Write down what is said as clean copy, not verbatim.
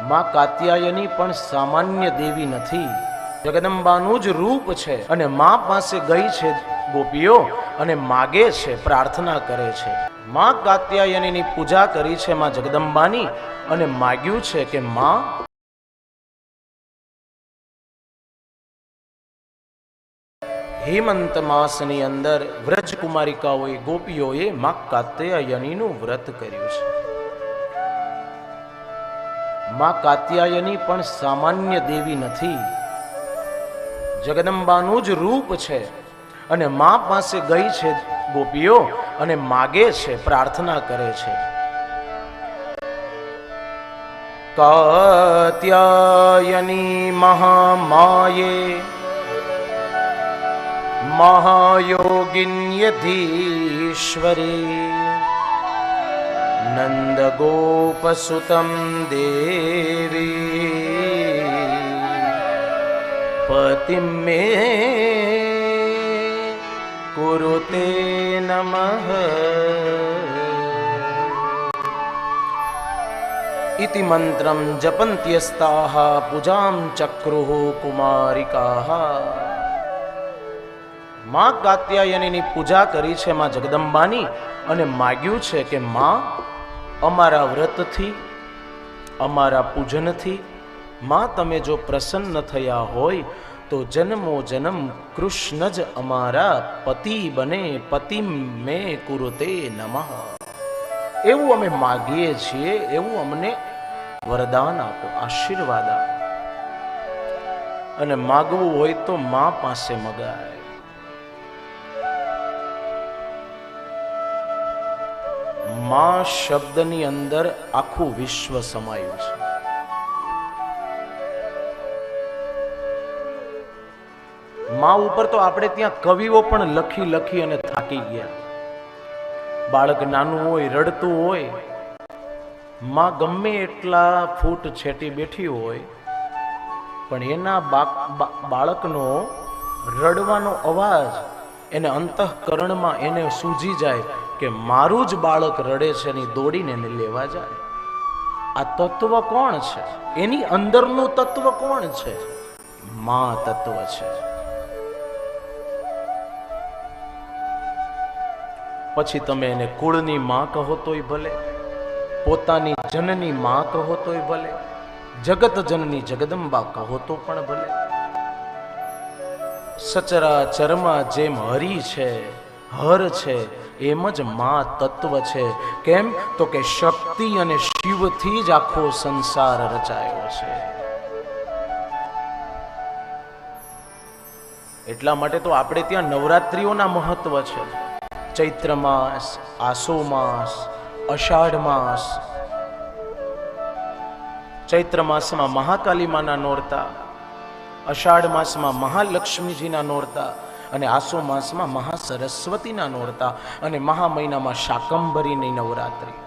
માં કાત્યાયની પણ સામાન્ય દેવી નથી, જગદંબાનું જ રૂપ છે. અને માં પાસે ગઈ છે ગોપીઓ અને માગે છે, પ્રાર્થના કરે છે. માં કાત્યાયનીની પૂજા કરી છે માં જગદંબાની અને માગ્યું છે કે માં હેમંત માસની અંદર વ્રજ કુમારિકાઓએ ગોપીઓએ માં કાત્યાયનીનું વ્રત કર્યું છે. માં કાત્યાયની પણ સામાન્ય દેવી નથી, જગદંબાનું જ રૂપ છે. અને માં પાસે ગઈ છે ગોપીઓ અને માગે છે, પ્રાર્થના કરે છે. કાત્યાયની મહામાયે महायोगिन्यधीश्वरी नन्दगोपसुतं देवी पतिं मे कुरुते नमः इति मन्त्रं जपन्त्यस्ताः पूजां चक्रुः कुमारिकाः. માં કાત્યાયનીની પૂજા કરી છે માં જગદંબાની અને માગ્યું છે કે માં અમારા વ્રતથી, અમારા પૂજનથી માં તમે જો પ્રસન્ન થયા હોય તો જન્મો જન્મ કૃષ્ણ જ અમારા પતિ બને, પતિ મે કુરુતે નમઃ. એવું અમે માગીએ છીએ, એવું અમને વરદાન આપો, આશીર્વાદ આપો. અને માગવું હોય તો માં પાસે મગાય. માં શબ્દની અંદર આખું વિશ્વ સમાયું છે. માં ઉપર તો આપણે ત્યાં કવિઓ પણ લખી લખી અને થાકી ગયા. બાળક નાનું હોય, રડતું હોય, માં ગમે એટલા ફૂટ છેટી બેઠી હોય પણ એના બાળકનો રડવાનો અવાજ એને અંતઃકરણમાં એને સૂજી જાય કે મારું જ બાળક રડે છે, એની દોડીને એને લેવા જાય. આ તત્વ કોણ છે? એની અંદરનું તત્વ કોણ છે? માં તત્વ છે. પછી તમે એને કુળની માં કહો તોય ભલે, પોતાની જનની માં કહો તોય ભલે, જગત જનની જગદંબા કહો તો પણ ભલે. સચરાચરમાં જેમ હરિ છે, હર છે, એમ જ માં તત્વ છે. કેમ તો કે શક્તિ અને શિવથી જ આખો સંસાર રચાયો છે. એટલા માટે તો આપણે ત્યાં નવરાત્રિઓના મહત્વ છે. ચૈત્ર માસ, આસો માસ, અષાઢ માસ. ચૈત્ર માસમાં મહાકાલી માના નોરતા, અષાઢ માસમાં મહાલક્ષ્મીજીના નોરતા અને આસો માસમાં મહાસરસ્વતીના નોરતા અને મહા મહિનામાં શાકંભરીની નવરાત્રી.